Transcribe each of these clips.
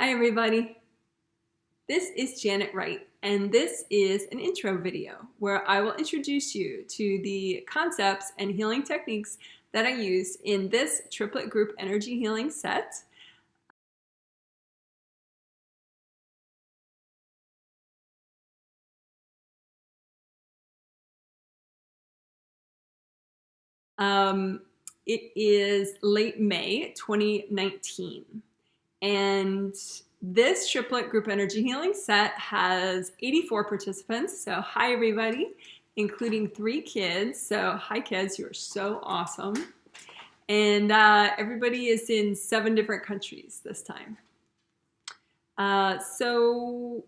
Hi everybody, this is Janet Wright, and this is an intro video where I will introduce you to the concepts and healing techniques that I use in this triplet group energy healing set. It is late May 2019, and this triplet group energy healing set has 84 participants. So hi everybody, including 3 kids. So hi kids, you are so awesome. And everybody is in 7 different countries this time. So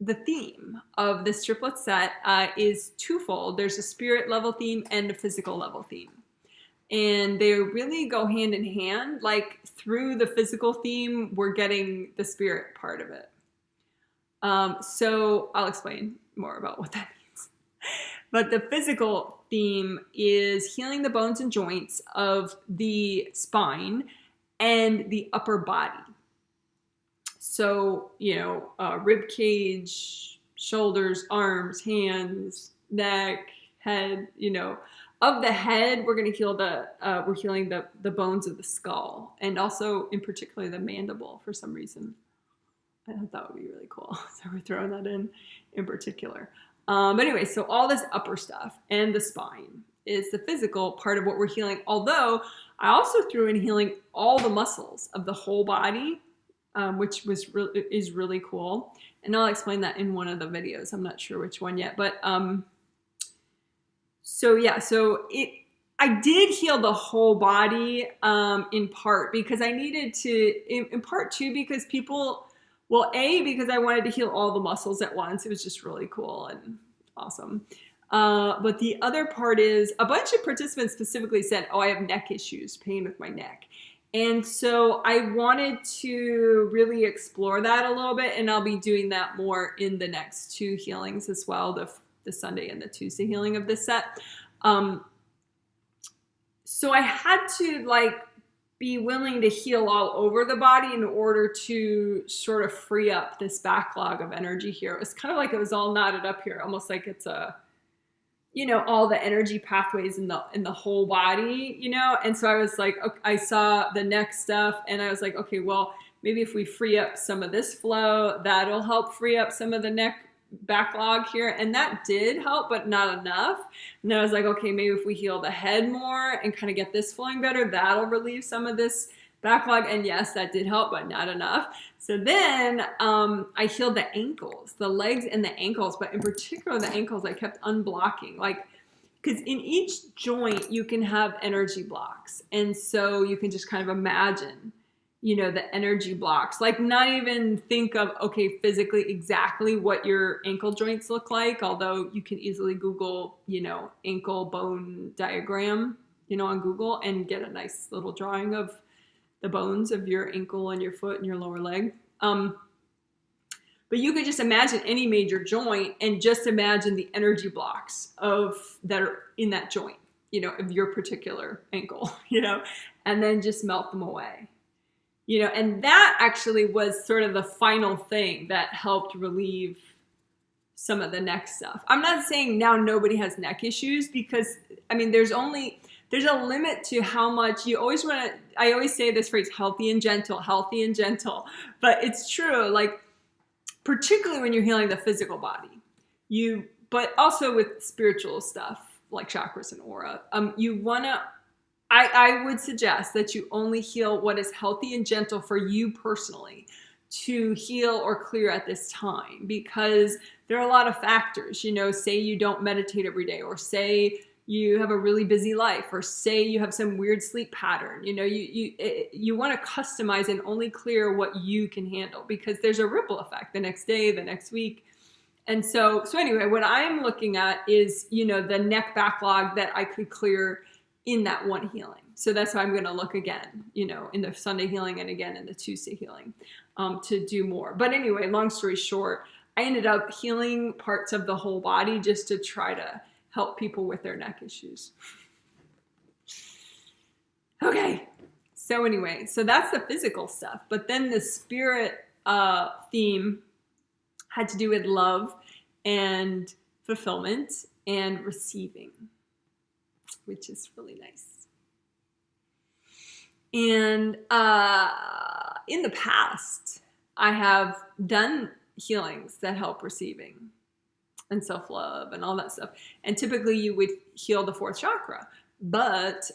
the theme of this triplet set is twofold. There's a spirit level theme and a physical level theme. And they really go hand in hand. Like through the physical theme, we're getting the spirit part of it. So I'll explain more about what that means. But the physical theme is healing the bones and joints of the spine and the upper body. So, rib cage, shoulders, arms, hands, neck, head, Of the head, we're going to heal we're healing the bones of the skull, and also in particular the mandible for some reason. I thought that would be really cool. So we're throwing that in particular. But anyway, so all this upper stuff and the spine is the physical part of what we're healing. Although I also threw in healing all the muscles of the whole body, which is really cool. And I'll explain that in one of the videos. I'm not sure which one yet, but I did heal the whole body in part because I needed to, in part too, because because I wanted to heal all the muscles at once. It was just really cool and awesome. But the other part is a bunch of participants specifically said, oh, I have neck issues, pain with my neck. And so I wanted to really explore that a little bit, and I'll be doing that more in the next 2 healings as well, the Sunday and the Tuesday healing of this set. So I had to be willing to heal all over the body in order to sort of free up this backlog of energy here. It was kind of like it was all knotted up here, almost like it's all the energy pathways in the whole body, And so I was like, okay, I saw the neck stuff and I was like, okay, well, maybe if we free up some of this flow, that'll help free up some of the neck backlog here. And that did help, but not enough. And then I was like, okay, maybe if we heal the head more and kind of get this flowing better, that'll relieve some of this backlog. And yes, that did help, but not enough. So then I healed the ankles, the legs and the ankles, but in particular the ankles I kept unblocking, because in each joint you can have energy blocks. And so you can just kind of imagine the energy blocks, not even think of, okay, physically exactly what your ankle joints look like, although you can easily Google, ankle bone diagram, on Google and get a nice little drawing of the bones of your ankle and your foot and your lower leg. But you could just imagine any major joint and just imagine the energy blocks that are in that joint, of your particular ankle, and then just melt them away. And that actually was sort of the final thing that helped relieve some of the neck stuff. I'm not saying now nobody has neck issues because, there's a limit to how much you always want to, I always say this phrase, healthy and gentle, but it's true, particularly when you're healing the physical body, but also with spiritual stuff like chakras and aura, I would suggest that you only heal what is healthy and gentle for you personally to heal or clear at this time, because there are a lot of factors, say you don't meditate every day, or say you have a really busy life, or say you have some weird sleep pattern, you want to customize and only clear what you can handle, because there's a ripple effect the next day, the next week. And so anyway, what I'm looking at is, the neck backlog that I could clear in that one healing. So that's why I'm going to look again, in the Sunday healing and again in the Tuesday healing to do more. But anyway, long story short, I ended up healing parts of the whole body just to try to help people with their neck issues. Okay, so anyway, so that's the physical stuff. But then the spirit theme had to do with love and fulfillment and receiving, which is really nice. And in the past, I have done healings that help receiving and self-love and all that stuff. And typically you would heal the fourth chakra. But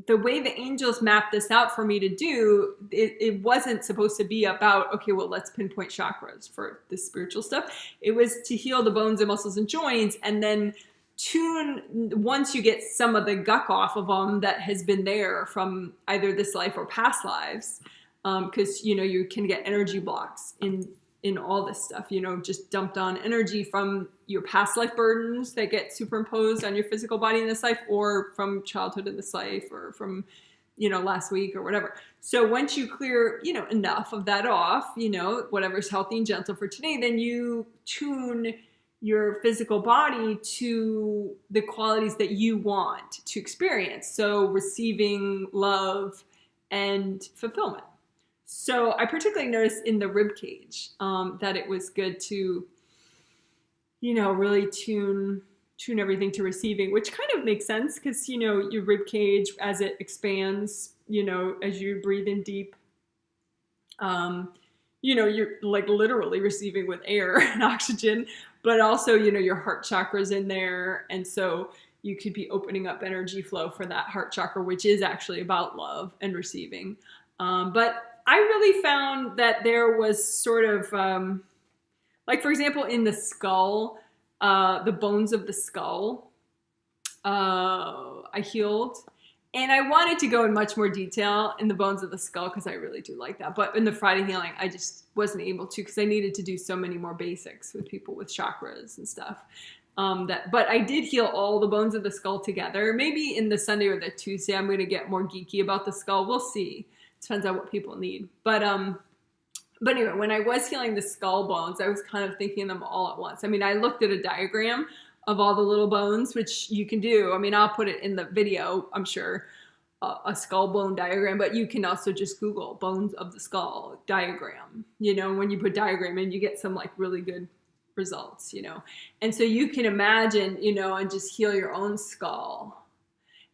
the way the angels mapped this out for me to do, it wasn't supposed to be about, okay, well, let's pinpoint chakras for the spiritual stuff. It was to heal the bones and muscles and joints, and then tune, once you get some of the guck off of them that has been there from either this life or past lives, because, you know, you can get energy blocks in all this stuff, you know, just dumped on energy from your past life burdens that get superimposed on your physical body in this life, or from childhood in this life, or from, you know, last week or whatever. So once you clear, you know, enough of that off, you know, whatever's healthy and gentle for today, then you tune your physical body to the qualities that you want to experience. So receiving, love, and fulfillment. So I particularly noticed in the rib cage that it was good to, you know, really tune everything to receiving, which kind of makes sense because, you know, your rib cage, as it expands, you know, as you breathe in deep, you know, you're like literally receiving with air and oxygen, but also, you know, your heart chakra's in there. And so you could be opening up energy flow for that heart chakra, which is actually about love and receiving. But I really found that there was sort of, like, for example, in the skull, the bones of the skull, I healed. And I wanted to go in much more detail in the bones of the skull because I really do like that. But in the Friday healing, I just wasn't able to because I needed to do so many more basics with people with chakras and stuff. But I did heal all the bones of the skull together. Maybe in the Sunday or the Tuesday, I'm going to get more geeky about the skull. We'll see. Depends on what people need. But anyway, when I was healing the skull bones, I was kind of thinking them all at once. I mean, I looked at a diagram of all the little bones, which you can do. I mean, I'll put it in the video, I'm sure, a skull bone diagram, but you can also just Google bones of the skull diagram. You know, when you put diagram in, you get some like really good results, you know. And so you can imagine, you know, and just heal your own skull.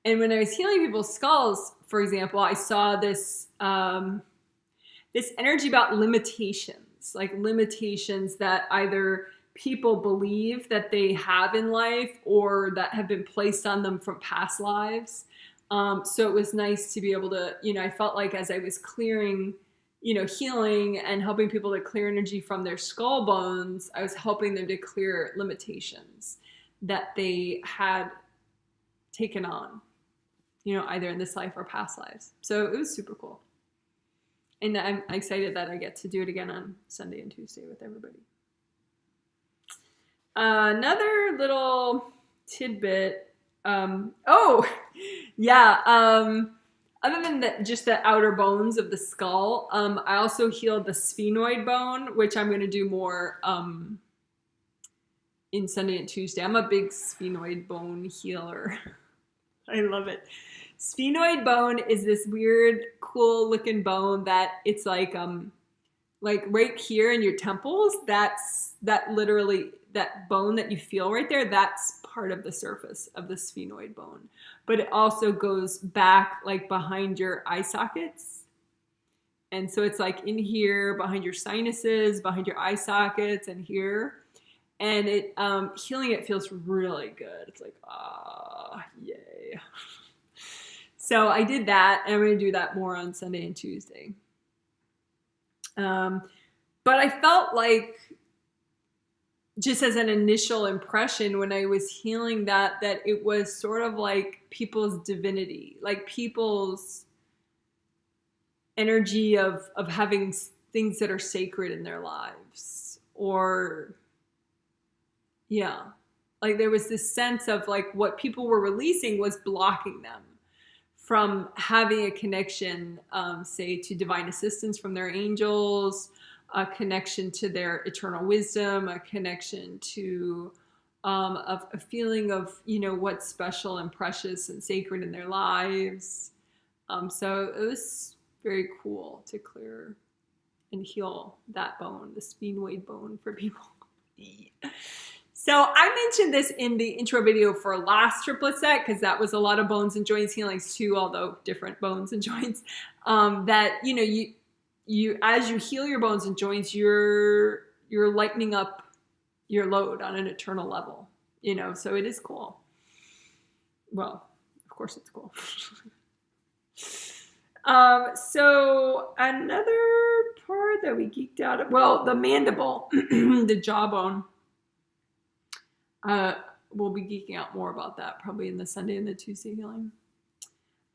And when I was healing people's skulls, for example, I saw this this energy about limitations, like limitations that either people believe that they have in life or that have been placed on them from past lives. So it was nice to be able to, you know, I felt like as I was clearing, you know, healing and helping people to clear energy from their skull bones, I was helping them to clear limitations that they had taken on, you know, either in this life or past lives. So it was super cool. And I'm excited that I get to do it again on Sunday and Tuesday with everybody. Another little tidbit. Other than just the outer bones of the skull, I also healed the sphenoid bone, which I'm going to do more in Sunday and Tuesday. I'm a big sphenoid bone healer. I love it. Sphenoid bone is this weird, cool looking bone that it's like right here in your temples. That literally, that bone that you feel right there, that's part of the surface of the sphenoid bone. But it also goes back like behind your eye sockets. And so it's like in here, behind your sinuses, behind your eye sockets, and here. And it healing it feels really good. It's like, yay. So I did that, and I'm going to do that more on Sunday and Tuesday. But I felt like, just as an initial impression when I was healing that it was sort of like people's divinity, like people's energy of having things that are sacred in their lives. Or, yeah, like there was this sense of like what people were releasing was blocking them from having a connection, say, to divine assistance from their angels, a connection to their eternal wisdom, a connection to a feeling of, you know, what's special and precious and sacred in their lives. So it was very cool to clear and heal that bone, the sphenoid bone for people. So I mentioned this in the intro video for last triplet set, because that was a lot of bones and joints healings too, although different bones and joints. That, you know, you as you heal your bones and joints, you're lightening up your load on an eternal level, you know, so it is cool. Well, of course it's cool. So another part that we geeked out at, well, the mandible, the jawbone. We'll be geeking out more about that probably in the Sunday and the Tuesday healing.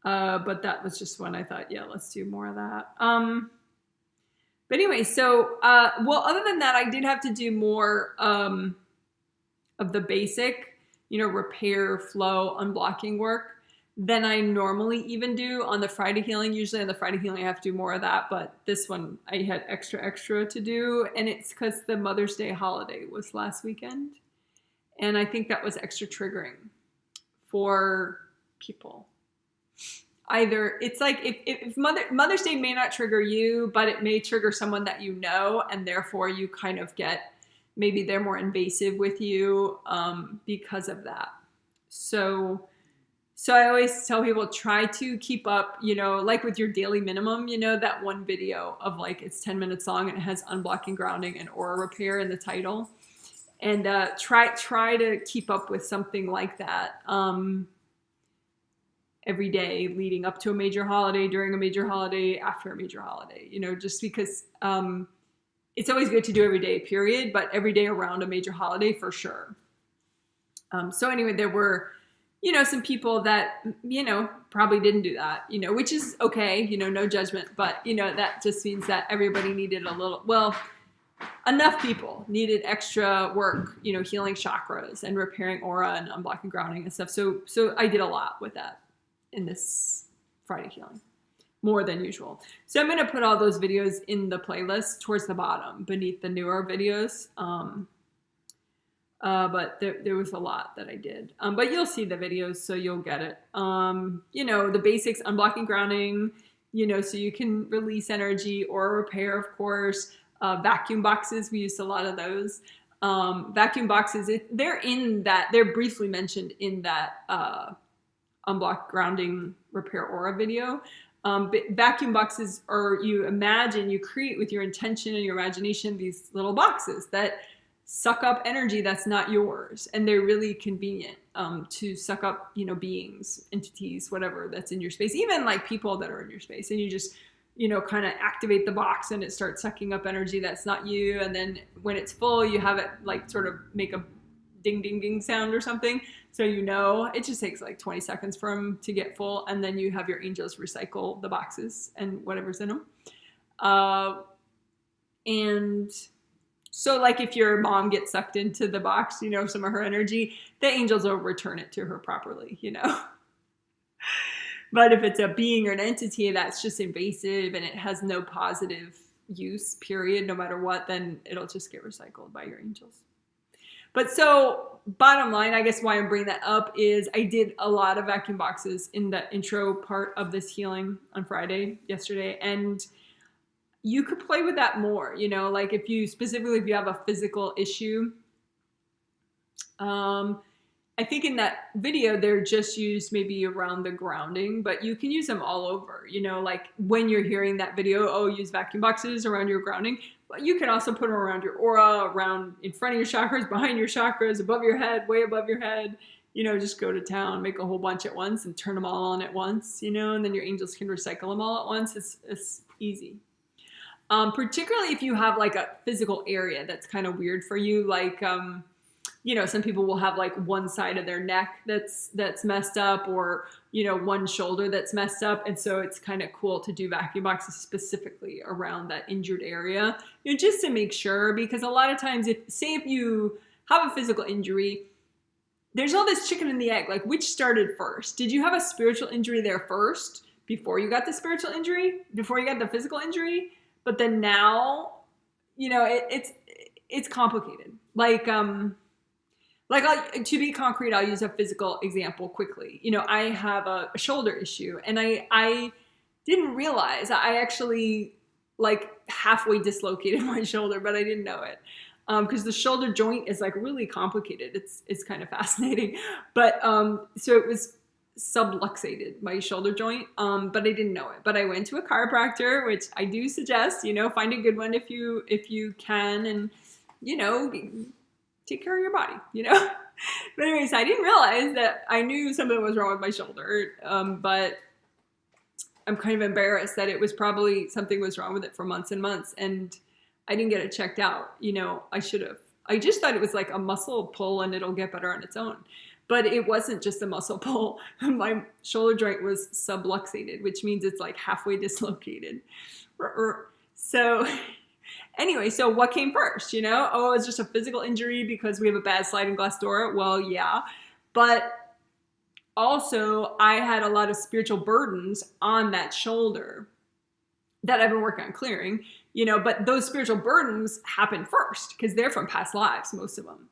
But that was just one I thought, yeah, let's do more of that. But anyway, so, well, other than that, I did have to do more of the basic, you know, repair, flow, unblocking work than I normally even do on the Friday healing. Usually on the Friday healing, I have to do more of that, but this one I had extra to do. And it's because the Mother's Day holiday was last weekend. And I think that was extra triggering for people. Either it's like if Mother's Day may not trigger you, but it may trigger someone that you know, and therefore you kind of get, maybe they're more invasive with you because of that. So I always tell people, try to keep up, you know, like with your daily minimum, you know, that one video of like, it's 10 minutes long and it has unblocking, grounding, and aura repair in the title. And try to keep up with something like that every day leading up to a major holiday, during a major holiday, after a major holiday, you know, just because it's always good to do every day, period, but every day around a major holiday for sure. So anyway, there were, you know, some people that, you know, probably didn't do that, you know, which is okay, you know, no judgment, but, you know, that just means that everybody needed a little, well, enough people needed extra work, you know, healing chakras and repairing aura and unblocking, grounding and stuff. So I did a lot with that in this Friday healing, more than usual. So I'm going to put all those videos in the playlist towards the bottom beneath the newer videos. But there was a lot that I did. But you'll see the videos, so you'll get it. You know, the basics, unblocking, grounding, you know, so you can release energy, or repair, of course. Vacuum boxes, we used a lot of those. Vacuum boxes, they're briefly mentioned in that unblock, grounding, repair, aura video. But vacuum boxes are, you create with your intention and your imagination these little boxes that suck up energy that's not yours, and they're really convenient to suck up, you know, beings, entities, whatever that's in your space, even like people that are in your space, and you just, you know, kind of activate the box and it starts sucking up energy that's not you. And then when it's full, you have it like sort of make a ding, ding, ding sound or something. So, you know, it just takes like 20 seconds for them to get full. And then you have your angels recycle the boxes and whatever's in them. And so like if your mom gets sucked into the box, you know, some of her energy, the angels will return it to her properly, you know. But if it's a being or an entity that's just invasive and it has no positive use, period, no matter what, then it'll just get recycled by your angels. But so bottom line, I guess why I'm bringing that up is I did a lot of vacuum boxes in the intro part of this healing on Friday, yesterday. And you could play with that more, you know, like if you have a physical issue, I think in that video, they're just used maybe around the grounding, but you can use them all over, you know, like when you're hearing that video, oh, use vacuum boxes around your grounding, but you can also put them around your aura, around in front of your chakras, behind your chakras, above your head, way above your head, you know, just go to town, make a whole bunch at once and turn them all on at once, you know, and then your angels can recycle them all at once. It's easy. Particularly if you have like a physical area that's kind of weird for you, like, you know, some people will have like one side of their neck that's messed up, or, you know, one shoulder that's messed up. And so it's kind of cool to do vacuum boxes specifically around that injured area, you know, just to make sure, because a lot of times if you have a physical injury, there's all this chicken and the egg, like which started first? Did you have a spiritual injury there first before you got the spiritual injury, before you got the physical injury? But then now, you know, it's complicated. To be concrete, I'll use a physical example quickly. You know, I have a shoulder issue, and I didn't realize I actually, like, halfway dislocated my shoulder, but I didn't know it. Because the shoulder joint is like really complicated. It's kind of fascinating. But so it was subluxated, my shoulder joint, but I didn't know it. But I went to a chiropractor, which I do suggest, find a good one if you can, and take care of your body, But anyways, I didn't realize that I knew something was wrong with my shoulder, but I'm kind of embarrassed that it was probably something was wrong with it for months and months, and I didn't get it checked out. I should have. I just thought it was like a muscle pull and it'll get better on its own. But it wasn't just a muscle pull. My shoulder joint was subluxated, which means it's like halfway dislocated. So anyway, so what came first, Oh, it's just a physical injury because we have a bad sliding glass door. Well, yeah. But also I had a lot of spiritual burdens on that shoulder that I've been working on clearing, but those spiritual burdens happen first because they're from past lives, most of them.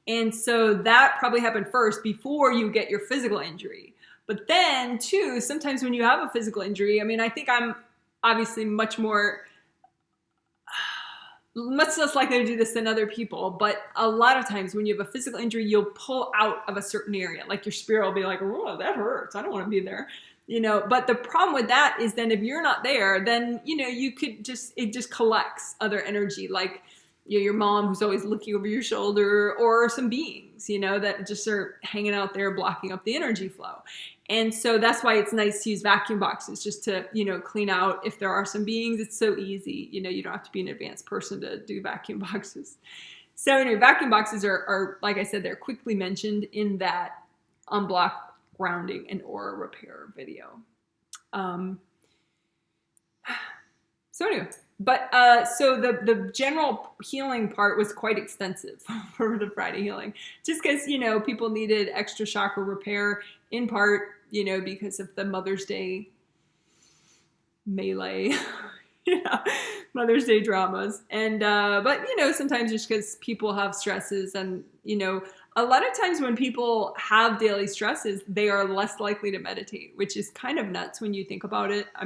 And so that probably happened first before you get your physical injury. But then too, sometimes when you have a physical injury, I think I'm obviously much less likely to do this than other people. But a lot of times when you have a physical injury, you'll pull out of a certain area. Like your spirit will be like, oh, that hurts. I don't want to be there. But the problem with that is then if you're not there, then, you could it just collects other energy, like, your mom who's always looking over your shoulder, or some beings, that just are hanging out there blocking up the energy flow. And so that's why it's nice to use vacuum boxes just to, clean out if there are some beings. It's so easy. You don't have to be an advanced person to do vacuum boxes. So anyway, vacuum boxes are like I said, they're quickly mentioned in that unblock grounding and aura repair video. So anyway, but so the general healing part was quite extensive for the Friday healing, just because people needed extra chakra repair in part because of the Mother's Day melee, Mother's Day dramas, and but sometimes just because people have stresses, and a lot of times when people have daily stresses, they are less likely to meditate, which is kind of nuts when you think about it. I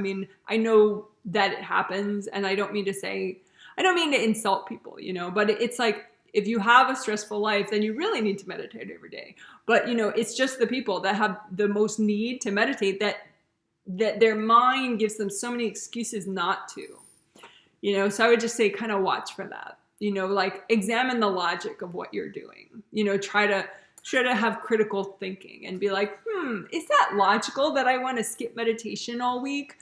know that it happens, and I don't mean to insult people, but it's like, if you have a stressful life, then you really need to meditate every day. But, it's just the people that have the most need to meditate that their mind gives them so many excuses not to, so I would just say kind of watch for that. Like examine the logic of what you're doing, try to have critical thinking and be like, is that logical that I want to skip meditation all week?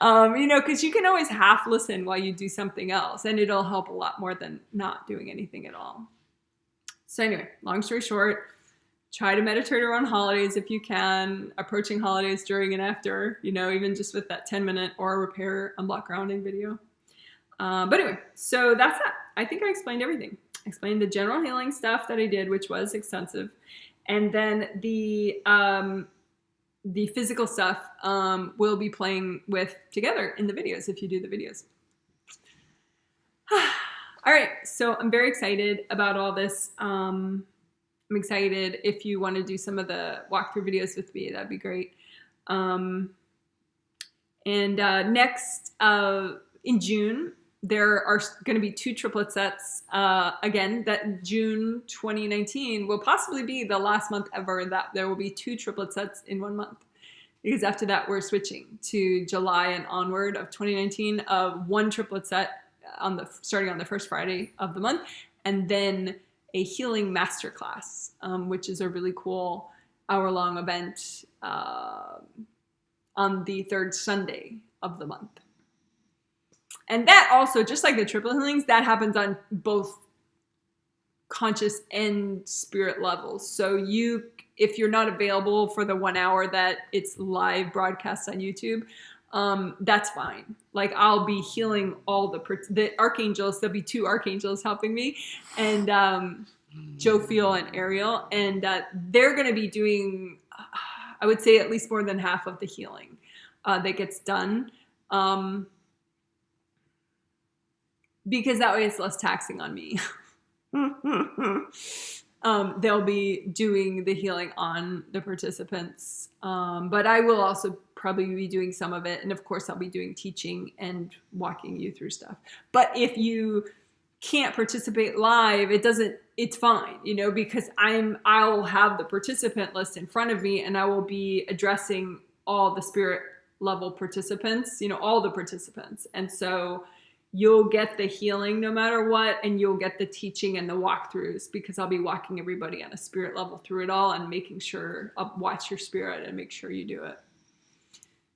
Because you can always half listen while you do something else, and it'll help a lot more than not doing anything at all. So anyway, long story short, try to meditate around holidays if you can, approaching holidays during and after, even just with that 10-minute aura repair unblock grounding video. But anyway, so that's that. I think I explained everything. I explained the general healing stuff that I did, which was extensive. And then the physical stuff we'll be playing with together in the videos if you do the videos. All right, so I'm very excited about all this. I'm excited if you want to do some of the walkthrough videos with me. That'd be great. Next, in June, there are going to be 2 triplet sets. Again, that June 2019 will possibly be the last month ever that there will be 2 triplet sets in 1 month. Because after that, we're switching to July and onward of 2019 of 1 triplet set starting on the first Friday of the month, and then a healing masterclass, which is a really cool hour-long event on the 3rd Sunday of the month. And that also, just like the triple healings, that happens on both conscious and spirit levels. So if you're not available for the 1 hour that it's live broadcast on YouTube, that's fine. Like, I'll be healing all the archangels. There'll be 2 archangels helping me, and Jophiel and Ariel, and they're going to be doing, I would say, at least more than half of the healing that gets done, because that way it's less taxing on me. They'll be doing the healing on the participants, but I will also probably be doing some of it. And of course, I'll be doing teaching and walking you through stuff. But if you can't participate live, it's fine, you know, because I'll have the participant list in front of me, and I will be addressing all the spirit level participants, you know, all the participants. And so you'll get the healing no matter what, and you'll get the teaching and the walkthroughs, because I'll be walking everybody on a spirit level through it all and making sure I'll watch your spirit and make sure you do it.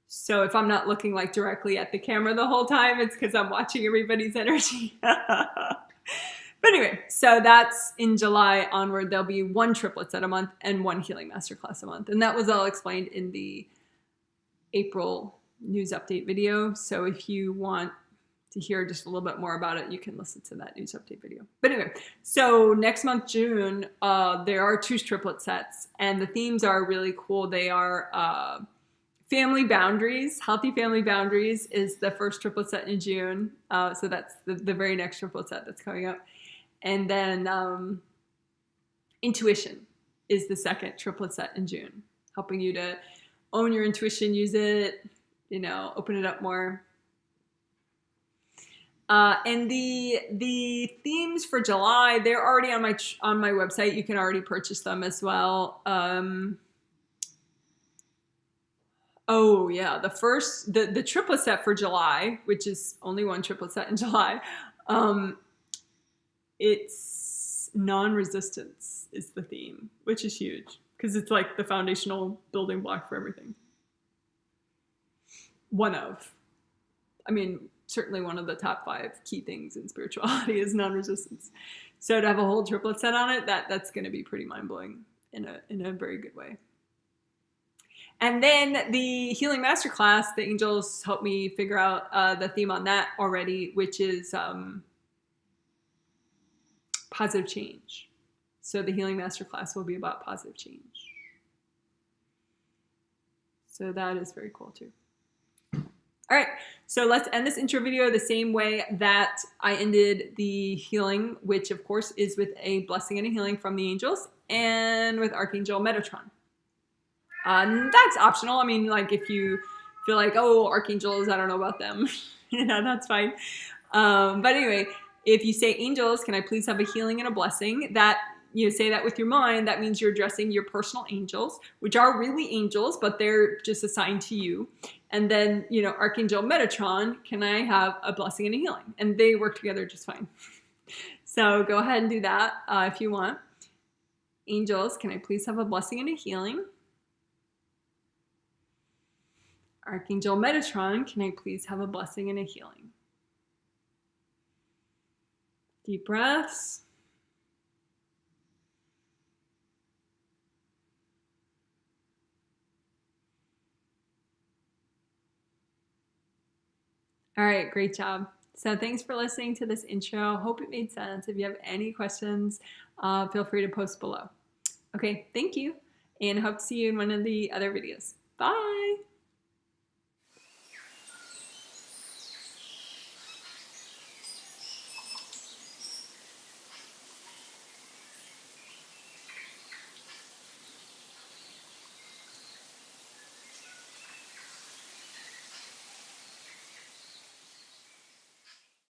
So if I'm not looking like directly at the camera the whole time, it's because I'm watching everybody's energy. But anyway, so that's in July onward. There'll be 1 triplet set a month and 1 healing masterclass a month. And that was all explained in the April news update video. So if you want to hear just a little bit more about it, you can listen to that news update video. But anyway, so next month, June, there are 2 triplet sets, and the themes are really cool. They are family boundaries. Healthy family boundaries is the first triplet set in June. So that's the very next triplet set that's coming up. And then intuition is the second triplet set in June, helping you to own your intuition, use it, you know, open it up more. And the themes for July, they're already on my website. You can already purchase them as well. Oh yeah, the triplet set for July, which is only 1 triplet set in July. It's non-resistance is the theme, which is huge because it's like the foundational building block for everything. Certainly one of the top 5 key things in spirituality is non-resistance. So to have a whole triplet set on it, that's going to be pretty mind-blowing in a very good way. And then the healing masterclass, the angels helped me figure out the theme on that already, which is positive change. So the healing masterclass will be about positive change. So that is very cool too. All right, so let's end this intro video the same way that I ended the healing, which of course is with a blessing and a healing from the angels and with Archangel Metatron. That's optional. I mean, like if you feel like, oh, archangels, I don't know about them, you know, that's fine. But anyway, if you say angels, can I please have a healing and a blessing? That you say that with your mind, that means you're addressing your personal angels, which are really angels, but they're just assigned to you. And then, you know, Archangel Metatron, can I have a blessing and a healing? And they work together just fine. So go ahead and do that if you want. Angels, can I please have a blessing and a healing? Archangel Metatron, can I please have a blessing and a healing? Deep breaths. All right, great job. So thanks for listening to this intro. Hope it made sense. If you have any questions, feel free to post below. Okay, thank you, and hope to see you in one of the other videos. Bye.